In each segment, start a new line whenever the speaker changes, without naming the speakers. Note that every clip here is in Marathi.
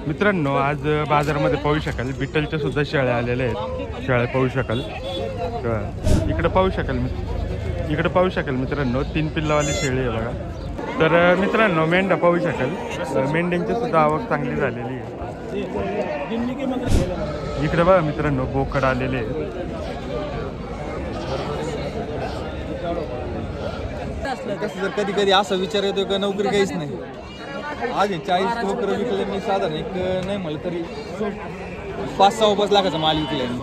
मित्रांनो आज बाजारामध्ये पाहू शकाल बिट्टलच्या सुद्धा शेळ्या आलेल्या आहेत. शेळ्या पाहू शकाल. इकडे पाहू शकाल मित्रांनो 3 पिल्लावाली शेळी आहे बघा. तर मित्रांनो मेंढा पाहू शकाल. मेंढ्यांची सुद्धा आवक चांगली झालेली आहे. इकडे बघा मित्रांनो बोकड आलेले आहेत.
कसं जर कधी कधी असा विचार येतो का नोकरी काहीच नाही. आज 40 नोकरी विकले मी साधारण एक नाही म्हणलं तरी 5-6 लाखाचा माल विकले मी.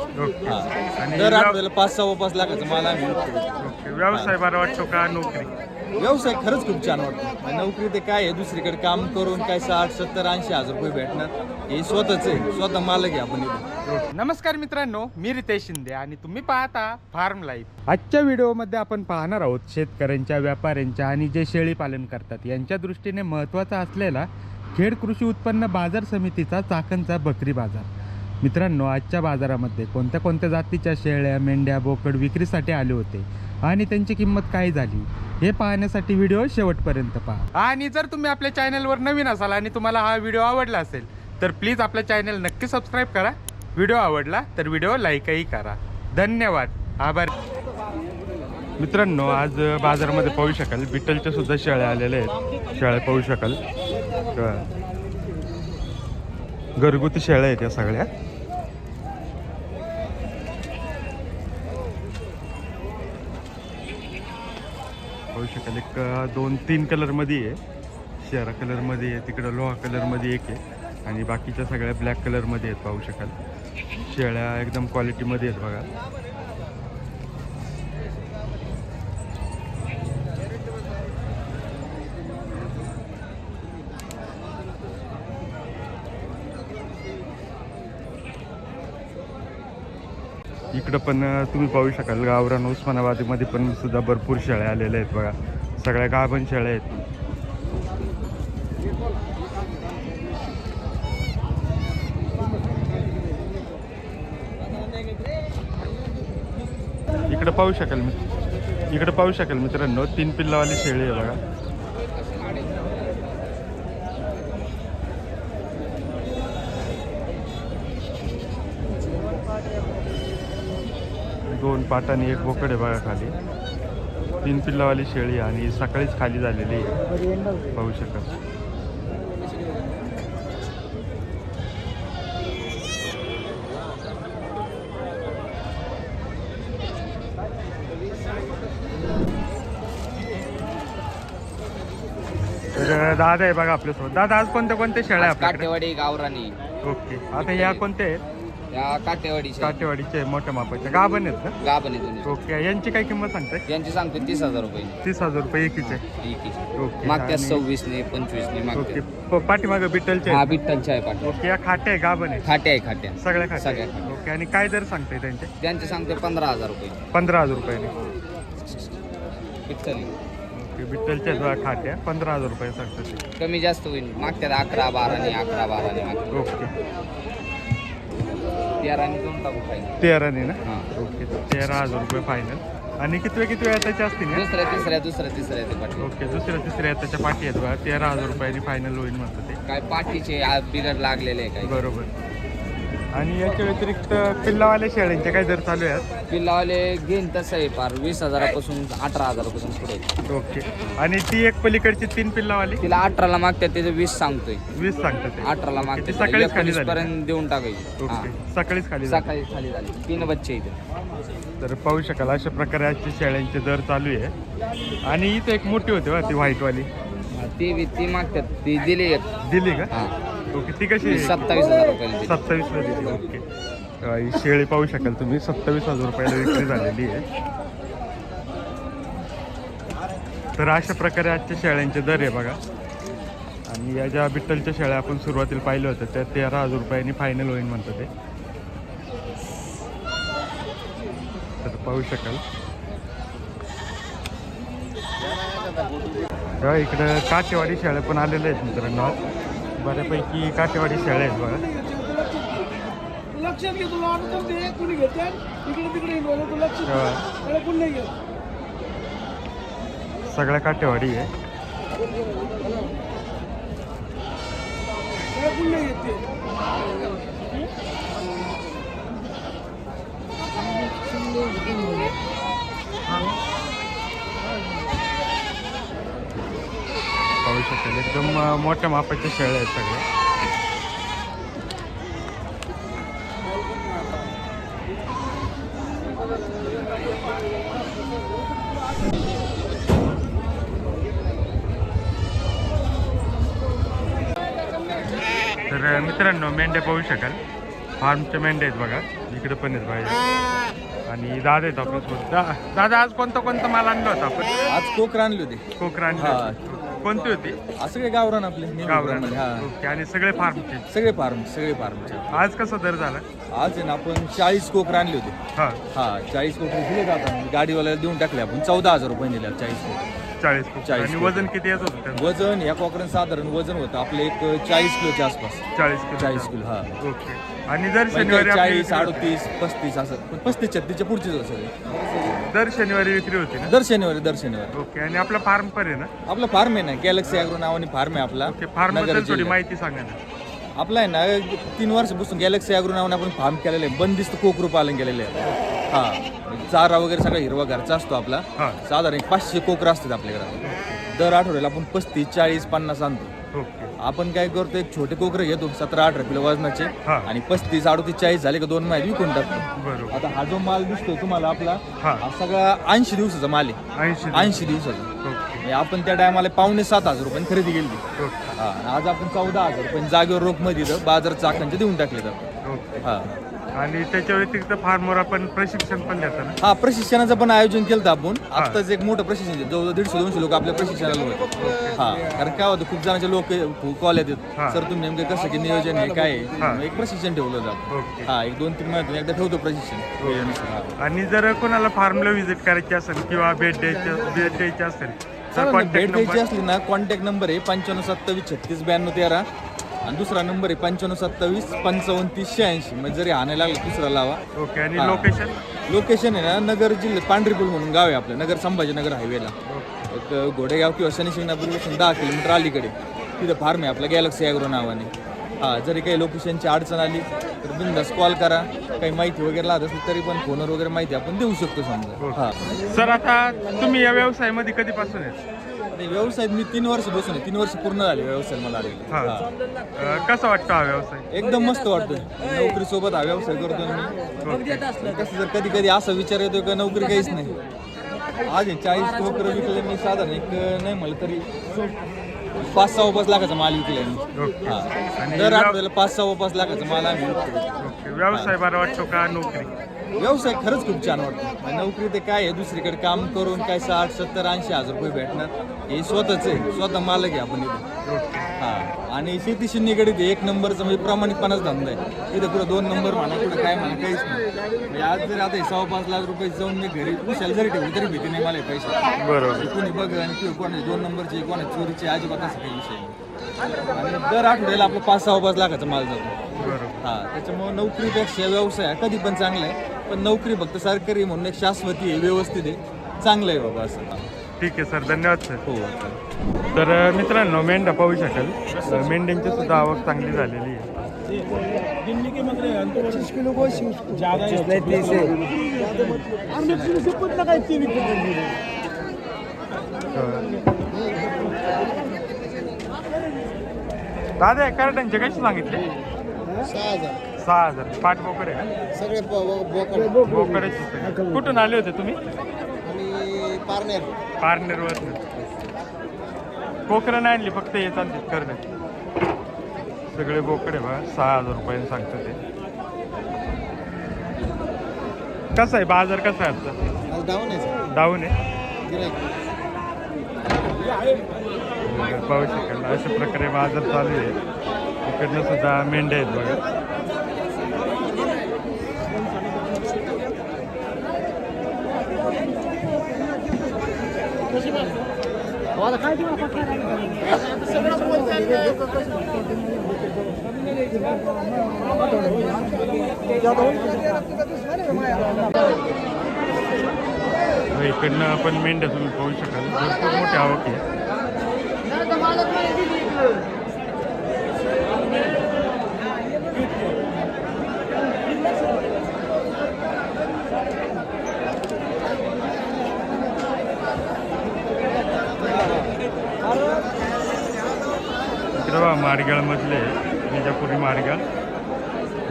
आणि
दर आठवड्याला 5-6 लाखाचा माल आम्ही विकतो.
व्यवसाय बरा वाटतो का नोकरी?
व्यवसाय खरंच खूप छान वाटतो. नोकरी ते काय आहे दुसरीकडे काम करून काय 60-70-80 हजार रुपये भेटणार. हे स्वतःच आहे, स्वतः मालक आहे आपण इथे.
नमस्कार मित्रांनो, मी रितेश शिंदे आणि तुम्ही पाहता फार्म लाईफ. आजच्या व्हिडिओमध्ये आपण पाहणार आहोत शेतकऱ्यांच्या, व्यापाऱ्यांच्या आणि जे शेळी पालन करतात यांच्या दृष्टीने महत्त्वाचा असलेला खेड कृषी उत्पन्न बाजार समितीचा चाकणचा बकरी बाजार. मित्रांनो आजच्या बाजारामध्ये कोणत्या कोणत्या जातीच्या शेळ्या, मेंढ्या, बोकड विक्रीसाठी आले होते आणि त्यांची किंमत काय झाली हे पाहण्यासाठी व्हिडिओ शेवटपर्यंत पहा. आणि जर तुम्ही आपल्या चॅनलवर नवीन असाल आणि तुम्हाला हा व्हिडिओ आवडला असेल तर प्लीज आपल्या चॅनल नक्की सबस्क्राईब करा. व्हिडिओ आवडला तर व्हिडिओ लाईकही करा. धन्यवाद, आभार. मित्रांनो आज बाजारामध्ये पाहू शकाल बिट्टलच्या सुद्धा शेळ्या आलेल्या आहेत. शेळ्या पाहू शकाल. घरगुती शेळ्या आहेत या सगळ्या. पाहू शकाल एक 2-3 कलरमध्ये आहे. शेरा कलरमध्ये आहे, तिकडं लोहा कलरमध्ये एक आहे आणि बाकीच्या सगळ्या ब्लॅक कलरमध्ये आहेत. पाहू शकाल शेळ्या एकदम क्वालिटीमध्ये आहेत बघा. इकडं पण तुम्ही पाहू शकाल गावरान उस्मानाबादमध्ये पण सुद्धा भरपूर शेळ्या आलेल्या आहेत बघा. सगळ्या गाभण शेळ्या आहेत. इकडे पाहू शकाल मित्रांनो 3 पिल्लावाली शेळी आहे बघा. दोन पाटांनी एक बोकड आहे बघा खाली. 3 पिल्लावाली शेळी आणि सकाळीच खाली झालेली आहे. पाहू शकाल. तर दादा आहे बघा आपल्यासोबत. दादा आज कोणत्या शेळ्या आहे आपल्याकडे?
काटेवाडी गावरानी.
ओके. आता या कोणत्या आहेत?
या
काटेवाडीचे मोठ्या मापाच्या गाभण आहेत ना?
गाभण आहे.
ओके. यांची काय किंमत सांगताय?
यांची सांगतो 30,000 रुपये.
30,000 रुपये एकीचे. ओके.
मागच्या 26 ने 25 ने मागच्या.
ओके. पाठीमागं बिट्टलचे
हा
आहेत?
बिट्टलच्या आहे पाठी.
ओके. या खाट्या आहे गाभण आहे?
खाट्या आहे खाट्या.
सगळ्या खाट्या?
सगळ्या खाट्या.
ओके. आणि काय दर सांगताय त्यांचे?
त्यांचे सांगतो 15,000 रुपये.
15,000 रुपयाने.
पिक्चली
ओके. बिट्टलच्या खाट्या 15,000 रुपये सांगतात ते.
कमी जास्त होईल. मागच्या 11-12 ने 11-12 ने मागच्या.
ओके.
13 ने दोन टाकू पाहिजे.
13 ने ना?
हा.
ओके. 13,000 रुपये फायनल. आणि किती वेळा त्याच्या असतील ना?
दुसऱ्या ते पाठी.
ओके. दुसऱ्या त्याच्या पाठी आहेत बघा. 13,000 रुपयाने फायनल होईल म्हणतात ते.
काय पाठीचे बिघड लागलेले आहे काय.
बरोबर. आणि याच्या व्यतिरिक्त पिल्लावाल्या शेळ्यांचे काय दर चालू आहेत?
पिल्लावाले घेईन तसं आहे पार 20,000 पासून 18,000 पासून पुढे.
ओके. आणि ती एक पलीकडची 3 पिल्लावाली
तिला 18ला मागतात, त्याचं 20 सांगतोय.
20 सांगतात ते.
18ला
ती
मागतात,
सकाळीच खाली झाली.
पर्यंत देऊन टाकायची.
ओके. सकाळीच खाली
सकाळी खाली झाली. 3 बच्चे इथे.
तर पाहू शकाल अशा प्रकारे आजच्या शेळ्यांचे दर चालू आहे. आणि इथे एक मोठी होती बघा ती व्हाईटवाली.
ती मागतात, ती दिली एक.
दिली का?
हा.
ओके. ती कशी?
27,000 रुपयाला दिली.
27 ला दिली. ओके. ही शेळी पाहू शकाल तुम्ही 27,000 रुपयाला विक्री झालेली आहे. तर अशा प्रकारे आजच्या शेळ्यांचे दर आहे बघा. आणि या ज्या बिट्टलच्या शेळ्या आपण सुरुवातीला पाहिल्या होत्या त्या 13,000 रुपयांनी फायनल होईल म्हणतात ते. तर पाहू शकाल इकडं काटेवाडी शेळ्या पण आलेल्या आहेत मित्रांनो. बऱ्यापैकी काटेवाडी शेळ्या आहेत बघा.
लक्षात घे तुला ऑर्डर दे कुणी घेते इकडे तिकडे तू लक्ष दे कोण नाही घेत.
सगळ्या काटेवाडी आहे.
कोण नाही येते
पाहू शकाल एकदम मोठ्या मापाच्या शेळ्या आहेत सगळ्या. तर मित्रांनो मेंढ्या पाहू शकाल फार्मच्या मेंढ्या आहेत बघा, इकडे पण आहेत बाहेर. आणि दादा आहेत आपल्यासोबत. दादा आज कोणता माल आणला होता आपण?
आज कोकर आणले होते.
कोकरा आणली
हा.
होती. कोणती होती?
असं काही गावरान आपले
गावरान.
हा
ओके. आणि सगळे फार्मचे.
सगळे फार्मचे.
आज कसा दर झाला?
आज आहे ना आपण 40 कोकर आणले होते.
हा
हा 40 कोकर दिले जातात गाडीवाल्याला देऊन टाकले आपण 14,000 रुपये दिले 40 कोकर.
40 कोकरा.
40
आणि वजन किती येत होतं त्याचं?
वजन या कोकरांचं साधारण वजन होतं आपलं एक 40 किलोच्या आसपास.
40 किलो.
40 किलो हा.
ओके. आणि दर शनिवारी आपली
40,
विक्री होते.
38, 35 असं 35-36च्या पुढचीच असेल.
दर शनिवारी विक्री होती ना?
दर शनिवारी.
ओके. आणि आपला फार्म पण आहे ना?
आपला फार्म आहे ना गॅलेक्सी ॲग्रो नावाने फार्म आहे आपला.
ओके. फार्म
नगर
बद्दल थोडी
जिल्ह्यात.
माहिती सांगा ना.
आपला आहे ना 3 वर्षापासून गॅलेक्सी ॲग्रो नावाने आपण फार्म केलेलं आहे. बंदिस्त कोकरू पालन केलेलं आहे. हा चारा वगैरे सगळा हिरवा घरचा असतो आपला.
हा.
साधारण 500 कोकर असतात आपल्याकडे. दर आठवड्याला आपण 35, 40, 50 आणतो.
ओके.
आपण काय करतो एक छोटे कोकरे घेतो 17-18 किलो वजनाचे
हा.
आणि 35, 38, 40 झाले का 2 महिने विकून टाकतो.
बरोबर.
आता हा जो माल दिसतोय तुम्हाला आपला
हा.
हा सगळा 80 दिवसाचा माल आहे. 80 दिवसाचा.
ओके.
म्हणजे आपण त्या टायमाला 6,500 रुपये खरेदी केली.
ओके.
हा आणि आज आपण 14,000 रुपये जागेवर रोख मध्ये बाजार चाकांचे देऊन टाकले तर.
ओके.
हा
आणि त्याच्या व्यतिरिक्त फार्मवर आपण प्रशिक्षण पण देतो ना?
हा प्रशिक्षणाचं पण आयोजन केलं आपण. आत्ताच एक मोठं प्रशिक्षण आहे. जवळजवळ 150-200 लोक आपल्या प्रशिक्षणाला होते. हा कारण काय होतं खूप जणांचे लोक कॉल
हा.
येतात सर तुम्ही नेमकं कसं की नियोजन आहे काय
हा.
आहे. एक प्रशिक्षण ठेवलं जातं.
ओके.
हा एक 2-3 महिन्यातून एकदा ठेवतो प्रशिक्षण वेळेनुसार. हा.
आणि जर कोणाला फार्मला व्हिजिट करायची असेल किंवा भेट द्यायची असेल तर
चालेल ना, भेट
कॉन्टॅक्ट
द्यायची
नंबर?
असली ना कॉन्टॅक्ट नंबर आहे 9527369213 आणि दुसरा नंबर आहे 9527553086. म्हणजे जरी आणायला लागलं दुसरा लावा.
ओके. आणि
हा.
लोकेशन?
आहे ना नगर जिल्ह्यात पांढरीपूल म्हणून गाव आहे आपलं नगर संभाजीनगर हायवेला. एक घोडेगाव किंवा शनी शिंगणापूरपासून 10 किलोमीटर अलीकडे तिथं फार्म आहे आपला गॅलेक्सी ॲग्रो नावाने. हा जरी काही लोकेशनची अडचण आली तर बिंदास कॉल करा. काही माहिती वगैरे लागत असली तरी पण फोनवर वगैरे माहिती आपण देऊ शकतो समजा. हा
सर आता तुम्ही या व्यवसायामध्ये कधीपासून आहे?
आणि व्यवसायात मी 3 वर्ष बसून आहे. 3 वर्ष पूर्ण झाले व्यवसाय मला आलेला.
हा.
हा.
कसा वाटतो हा व्यवसाय?
एकदम मस्त वाटतोय. नोकरी सोबत हा व्यवसाय करतो मी. कसं जर कधी कधी असा विचार येतो का नोकरी काहीच नाही. आज हे 40 कोकर विकले मी साधारण एक नाही म्हणलं तरी 5-6 लाखाचा माल विकलाय मी.
ओके.
हा
आणि
दर आठवड्याला 5-6 लाखाचा माल आम्ही विकतो.
ओके. व्यवसाय बरा वाटतो का नोकरी?
व्यवसाय खरंच खूप छान वाटतो. आणि नोकरी ते काय आहे दुसरीकडे काम करून काय 60, 70, 80 हजार रुपये भेटणार. हे स्वतःच आहे स्वतः मालक आहे आपण इथे.
ओके.
हा आणि शेतीशी निगडीत आहे. 1 नंबरचा म्हणजे प्रामाणिकपणाच धंदा आहे. इथं कुठं 2 नंबर म्हणा कुठं काय म्हणा काहीच नाही. म्हणजे आज जरी आता 5.5 लाख रुपये जाऊन मी घरी कुशाला जरी ठेवली तरी भीती नाही मला हे पैसे.
बरोबर.
कोणी बघ आणि किंवा कोणाचे 2 नंबरचे कोणाचे चोरीचे अजिबात असं काही विषय नाही. आणि दर आठवड्याला आपलं 5-6 लाखाचा माल जातो.
बरोबर.
हा त्याच्यामुळे नोकरीपेक्षा व्यवसाय कधी पण चांगला आहे. पण नोकरी फक्त सरकारी म्हणून एक शाश्वती आहे व्यवस्थित आहे चांगलं आहे बाबा असं. ठीक
आहे सर. धन्यवाद सर.
हो.
तर मित्रांनो मेंढा पाहू शकाल मेंढ्यांची सुद्धा आवक चांगली झालेली आहे.
25 किलो को ज्यादा है 30 है और मैं किसी कुछ लगाई थी
दादा कार्टनचे कसे सांगितले? 6,000. पाठ बोकडे
सगळे
बोकड्याचे. कुठून आले होते तुम्ही?
आणि
पारनेरवर. कोकरं नाही आणली फक्त हे चालते करणे. सगळे बोकडे बघा 6,000 रुपयाने सांगतो ते. कसं आहे बाजार कसा आहे आजचा? डाऊन आहे. पाहू शकाल अशा प्रकारे बाजार चालू आहे. इकडनं सुद्धा मेंढ्या आहेत बघा. इकडनं आपण मेंढ्या तुम्ही पाहू शकाल भरपूर मोठी आवक आहे. माडगाळमधले विजापुरी माडगाळ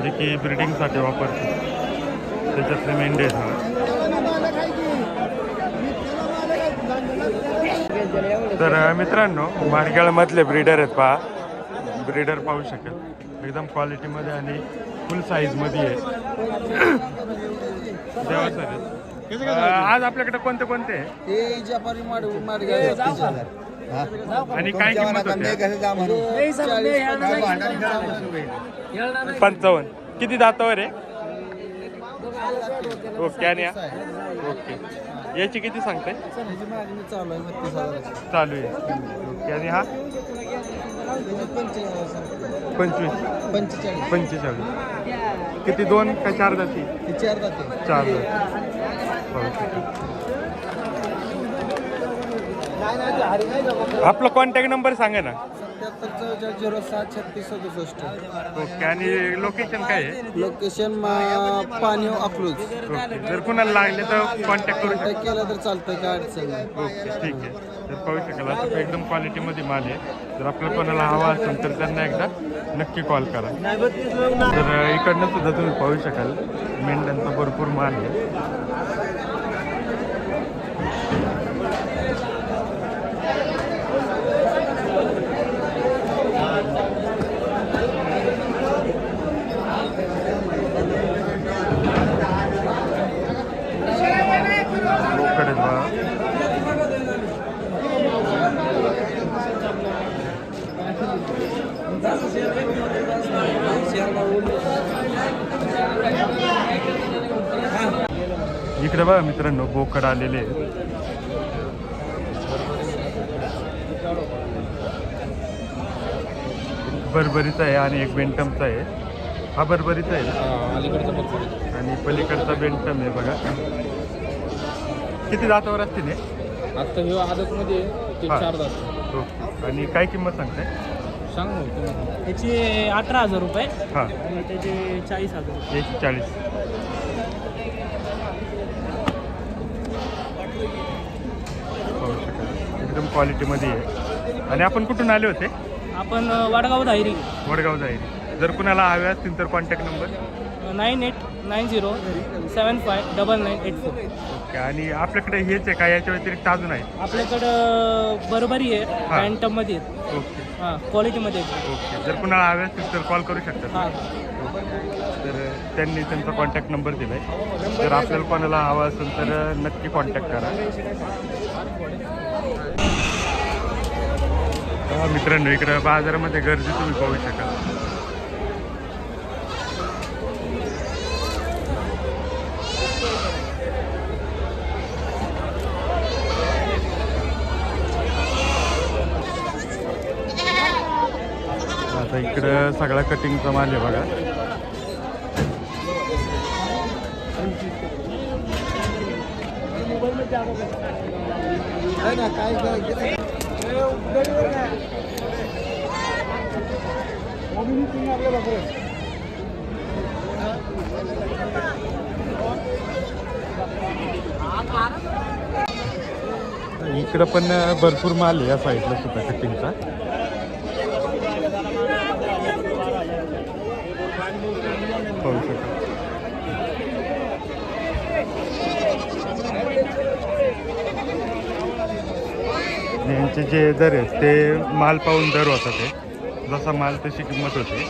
जे की ब्रिडिंगसाठी वापरतो त्याच्यातले मेंढे आहेत. तर मित्रांनो माडगाळमधले ब्रीडर आहेत पहा. ब्रीडर पाहू शकेल एकदम क्वालिटीमध्ये आणि फुल साईजमध्ये आहे. देवा सर आज आपल्याकडे कोणते कोणते आहे?
हे जपानी माडगाळ
आणि काय किंमत होती? 55. किती दातावर आहे? ओके. आणि ओके याची किती सांगताय?
चालू आहे 32,000.
चालू आहे. ओके. आणि हा 25 45. किती 2 का 4 जाती?
4 जाते.
4 जाती. आपला कॉन्टॅक्ट नंबर सांगा ना.
77
ओके. आणि लोकेशन काय आहे?
लोकेशन पाणीव अकलूज.
ओके. जर कुणाला लागले तर कॉन्टॅक्ट करू शकता.
केलं तर चालतंय, काय अडचण नाही.
ओके ठीक आहे. तर पाहू शकाल असं एकदम क्वालिटीमध्ये माल आहे. जर आपल्याला कोणाला हवा असेल तर त्यांना एकदा नक्की कॉल करा. तर इकडनं सुद्धा तुम्ही पाहू शकाल मेंढ्यांचा भरपूर माल आहे. लोकडे बघा. इकडे बघा मित्रांनो बोकड आलेले आहेत. बरबरीचा आहे आणि एक बेंटमचा आहे. हा बरबरीचा आहे आणि पलीकडचा बेंटम आहे बघा. किती दातावर असतील हे?
आता हे आदतमध्ये
हा.
4 दात.
ओके. आणि काय किंमत सांगताय?
सांग
त्याचे 18,000 रुपये
हां
आणि त्याचे 40,000 रुपये.
याची 40. पाहू शकाल एकदम क्वालिटीमध्ये आहे. आणि आपण कुठून आले होते?
आपण वडगाव धायरी
वडगाव जाईल. जर कुणाला हवे असतील तर कॉन्टॅक्ट नंबर
9890759984.
ओके. आणि आपल्याकडे हेच आहे का याच्या व्यतिरिक्त अजून आहे?
आपल्याकडं बरोबरी आहे,
हा.
पॅन्टममध्ये आहेत.
ओके
हां, क्वालिटीमध्ये आहेत.
ओके. जर कुणाला हवे असतील तर कॉल करू शकतात.
हां.
तर त्यांनी त्यांचा कॉन्टॅक्ट नंबर दिला आहे. जर आपल्याला कोणाला हवा असेल तर नक्की कॉन्टॅक्ट करा. मित्रांनो इकडं बाजारामध्ये गर्दी तुम्ही पाहू शकाल. आता इकडं सगळा कटिंगचा माल आहे बघा. इकडं पण भरपूर माल आहे या साईडला सुद्धा कटिंगचा. पाहू शकाल. यांचे जे दर आहेत ते माल पाहून दर होता ते. जसा माल तशी किंमत होती.